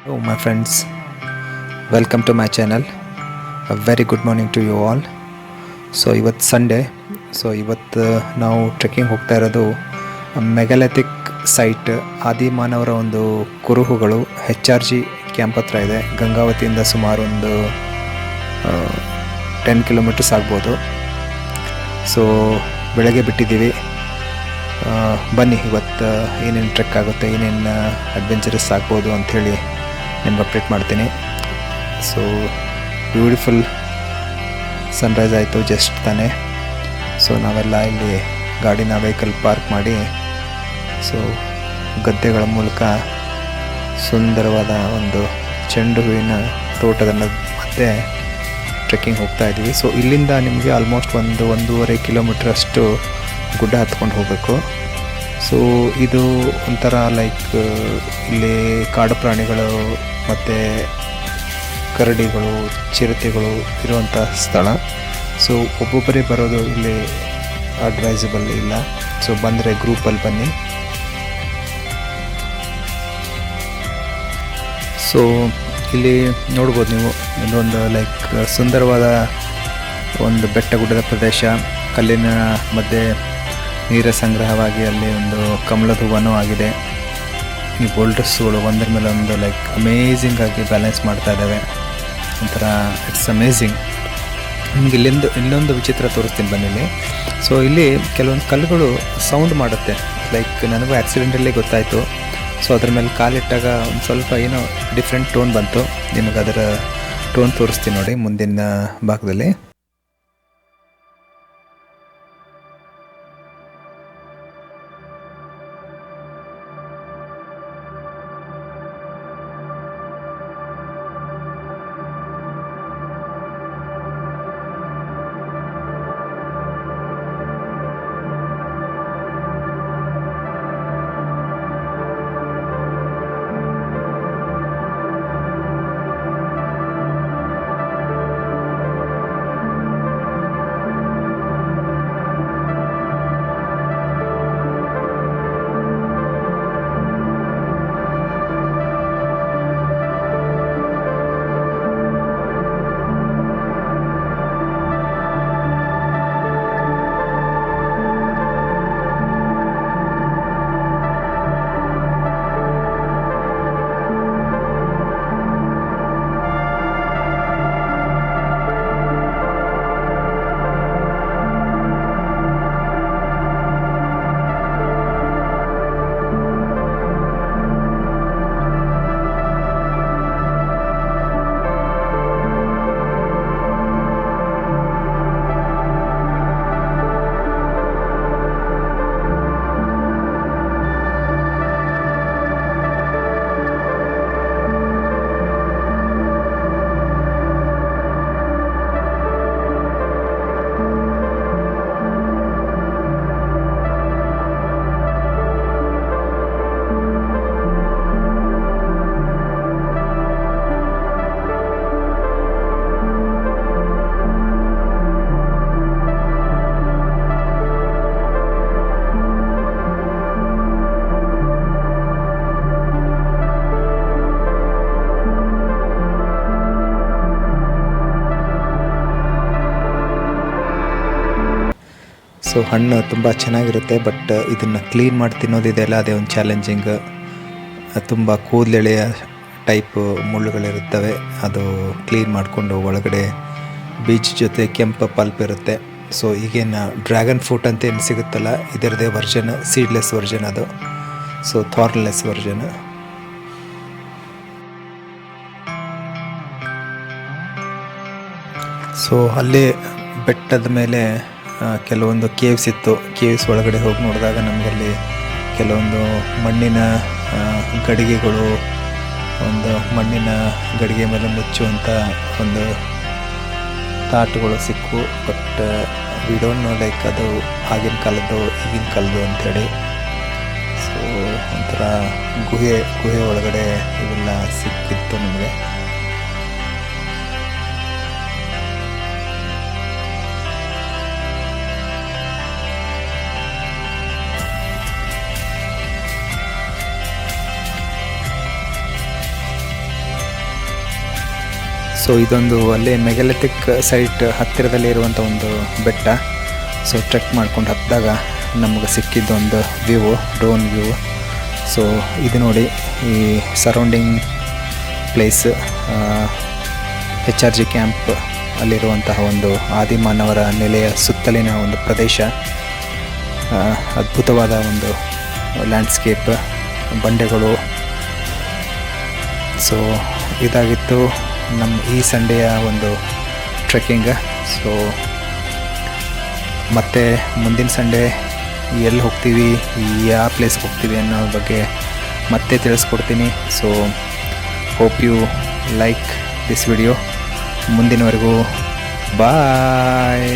Hello, my friends. Welcome to my channel. A very good morning to you all. So ಇವತ್ತು Sunday. ಇವತ್ತು ನಾವು trekking ಹೋಗ್ತಾ ಇರೋದು megalithic site ಆದಿಮಾನವರ ಒಂದು ಕುರುಹುಗಳು HRG camp ಹತ್ರ ಇದೆ. ಗಂಗಾವತಿಯಿಂದ ಸುಮಾರು ಒಂದು 10 ಕಿಲೋಮೀಟರ್ಸ್ ಆಗ್ಬೋದು. ಸೊ ಬೆಳಗ್ಗೆ ಬಿಟ್ಟಿದ್ದೀವಿ. ಬನ್ನಿ ಇವತ್ತು ಏನೇನು ಟ್ರೆಕ್ ಆಗುತ್ತೆ, ಏನೇನು ಅಡ್ವೆಂಚರಸ್ ಆಗ್ಬೋದು ಅಂಥೇಳಿ ನಿಮ್ಗೆ ಅಪ್ಡೇಟ್ ಮಾಡ್ತೀನಿ. ಸೊ ಬ್ಯೂಟಿಫುಲ್ ಸನ್ರೈಸ್ ಆಯಿತು ಜಸ್ಟ್ ತಾನೇ. ಸೊ ನಾವೆಲ್ಲ ಇಲ್ಲಿ ಗಾಡಿನ ವೆಹಿಕಲ್ ಪಾರ್ಕ್ ಮಾಡಿ ಸೊ ಗದ್ದೆಗಳ ಮೂಲಕ ಸುಂದರವಾದ ಒಂದು ಚೆಂಡು ಹೂವಿನ ತೋಟದ ಮಧ್ಯೆ ಟ್ರೆಕ್ಕಿಂಗ್ ಹೋಗ್ತಾ ಇದ್ದೀವಿ. ಸೊ ಇಲ್ಲಿಂದ ನಿಮಗೆ ಆಲ್ಮೋಸ್ಟ್ 1-1.5 ಕಿಲೋಮೀಟರ್ ಅಷ್ಟು ಗುಡ್ಡ ಹತ್ಕೊಂಡು ಹೋಗಬೇಕು. ಸೊ ಇದು ಒಂಥರ ಲೈಕ್ ಇಲ್ಲಿ ಕಾಡು ಪ್ರಾಣಿಗಳು ಮತ್ತು ಕರಡಿಗಳು, ಚಿರತೆಗಳು ಇರುವಂಥ ಸ್ಥಳ. ಸೊ ಒಬ್ಬೊಬ್ಬರೇ ಬರೋದು ಇಲ್ಲಿ ಅಡ್ವೈಸಬಲ್ ಇಲ್ಲ. ಸೊ ಬಂದರೆ ಗ್ರೂಪಲ್ಲಿ ಬನ್ನಿ. ಸೊ ಇಲ್ಲಿ ನೋಡ್ಬೋದು ನೀವು, ಇದೊಂದು ಲೈಕ್ ಸುಂದರವಾದ ಒಂದು ಬೆಟ್ಟ ಗುಡ್ಡದ ಪ್ರದೇಶ. ಕಲ್ಲಿನ ಮಧ್ಯೆ ನೀರ ಸಂಗ್ರಹವಾಗಿ ಅಲ್ಲಿ ಒಂದು ಕಮಲದ ಹೂವನೂ ಆಗಿದೆ. ಈ ಬೋಲ್ಡರ್ಸ್ಗಳು ಒಂದರ ಮೇಲೆ ಒಂದು ಲೈಕ್ ಅಮೇಝಿಂಗ್ ಆಗಿ ಬ್ಯಾಲೆನ್ಸ್ ಮಾಡ್ತಾ ಇದ್ದಾವೆ. ಒಂಥರ ಇಟ್ಸ್ ಅಮೇಝಿಂಗ್. ನಿಮಗೆ ಇಲ್ಲೊಂದು ವಿಚಿತ್ರ ತೋರಿಸ್ತೀನಿ ಬನ್ನಿಲ್ಲಿ. ಸೊ ಇಲ್ಲಿ ಕೆಲವೊಂದು ಕಲ್ಲುಗಳು ಸೌಂಡ್ ಮಾಡುತ್ತೆ. ಲೈಕ್ ನನಗೂ ಆ್ಯಕ್ಸಿಡೆಂಟಲ್ಲಿ ಗೊತ್ತಾಯಿತು. ಸೊ ಅದ್ರ ಮೇಲೆ ಕಾಲಿಟ್ಟಾಗ ಒಂದು ಸ್ವಲ್ಪ ಏನೋ ಡಿಫ್ರೆಂಟ್ ಟೋನ್ ಬಂತು. ನಿಮಗೆ ಅದರ ಟೋನ್ ತೋರಿಸ್ತೀನಿ ನೋಡಿ ಮುಂದಿನ ಭಾಗದಲ್ಲಿ. ಸೊ ಹಣ್ಣು ತುಂಬ ಚೆನ್ನಾಗಿರುತ್ತೆ, ಬಟ್ ಇದನ್ನು ಕ್ಲೀನ್ ಮಾಡಿ ತಿನ್ನೋದಿದೆಯಲ್ಲ ಅದೇ ಒಂದು ಚಾಲೆಂಜಿಂಗ್. ತುಂಬ ಕೂದಲೆಳೆಯ ಟೈಪ್ ಮುಳ್ಳುಗಳಿರುತ್ತವೆ. ಅದು ಕ್ಲೀನ್ ಮಾಡಿಕೊಂಡು ಒಳಗಡೆ ಬೀಚ್ ಜೊತೆ ಕೆಂಪು ಪಲ್ಪ್ ಇರುತ್ತೆ. ಸೊ ಈಗೇನು ಡ್ರ್ಯಾಗನ್ ಫ್ರೂಟ್ ಅಂತ ಏನು ಸಿಗುತ್ತಲ್ಲ, ಇದರದೇ ವರ್ಷನ್, ಸೀಡ್ಲೆಸ್ ವರ್ಷನ್ ಅದು. So thornless version. ಸೊ ಅಲ್ಲೇ ಬೆಟ್ಟದ ಮೇಲೆ ಕೆಲವೊಂದು ಕೇವ್ಸ್ ಇತ್ತು. ಕೇವ್ಸ್ ಒಳಗಡೆ ಹೋಗಿ ನೋಡಿದಾಗ ನಮಗಲ್ಲಿ ಕೆಲವೊಂದು ಮಣ್ಣಿನ ಗಡಿಗೆಗಳು, ಒಂದು ಮಣ್ಣಿನ ಗಡಿಗೆ ಮೇಲೆ ಮುಚ್ಚುವಂಥ ಒಂದು ತಾಟುಗಳು ಸಿಕ್ಕು. But we don't know like ಅದು ಆಗಿನ ಕಾಲದ್ದು ಈಗಿನ ಕಾಲದ್ದು ಅಂಥೇಳಿ. ಸೊ ಒಂಥರ ಗುಹೆ ಒಳಗಡೆ ಇವೆಲ್ಲ ಸಿಕ್ಕಿತ್ತು ನಮಗೆ. ಸೊ ಇದೊಂದು ಅಲ್ಲೇ ಮೆಗಾಲಿಥಿಕ್ ಸೈಟ್ ಹತ್ತಿರದಲ್ಲಿ ಇರುವಂಥ ಒಂದು ಬೆಟ್ಟ. ಸೊ ಟ್ರೆಕ್ ಮಾಡ್ಕೊಂಡು ಹತ್ತಿದಾಗ ನಮಗೆ ಸಿಕ್ಕಿದ್ದೊಂದು ವ್ಯೂ, ಡ್ರೋನ್ ವ್ಯೂ. ಸೊ ಇದು ನೋಡಿ, ಈ ಸರೌಂಡಿಂಗ್ ಪ್ಲೇಸ್ HRG ಕ್ಯಾಂಪ್ ಅಲ್ಲಿರುವಂತಹ ಒಂದು ಆದಿಮಾನವರ ನೆಲೆಯ ಸುತ್ತಲಿನ ಒಂದು ಪ್ರದೇಶ. ಅದ್ಭುತವಾದ ಒಂದು ಲ್ಯಾಂಡ್ಸ್ಕೇಪ್, ಬಂಡೆಗಳು. ಸೊ ಇದಾಗಿತ್ತು ನಮ್ಮ ಈ ಸಂಡೆಯ ಒಂದು ಟ್ರೆಕ್ಕಿಂಗ್. ಸೊ ಮತ್ತೆ ಮುಂದಿನ ಸಂಡೇ ಎಲ್ಲಿ ಹೋಗ್ತೀವಿ, ಯಾವ ಪ್ಲೇಸ್ಗೆ ಹೋಗ್ತೀವಿ ಅನ್ನೋ ಬಗ್ಗೆ ಮತ್ತೆ ತಿಳಿಸ್ಕೊಡ್ತೀನಿ. So hope you like this video. ಮುಂದಿನವರೆಗೂ ಬಾಯ್.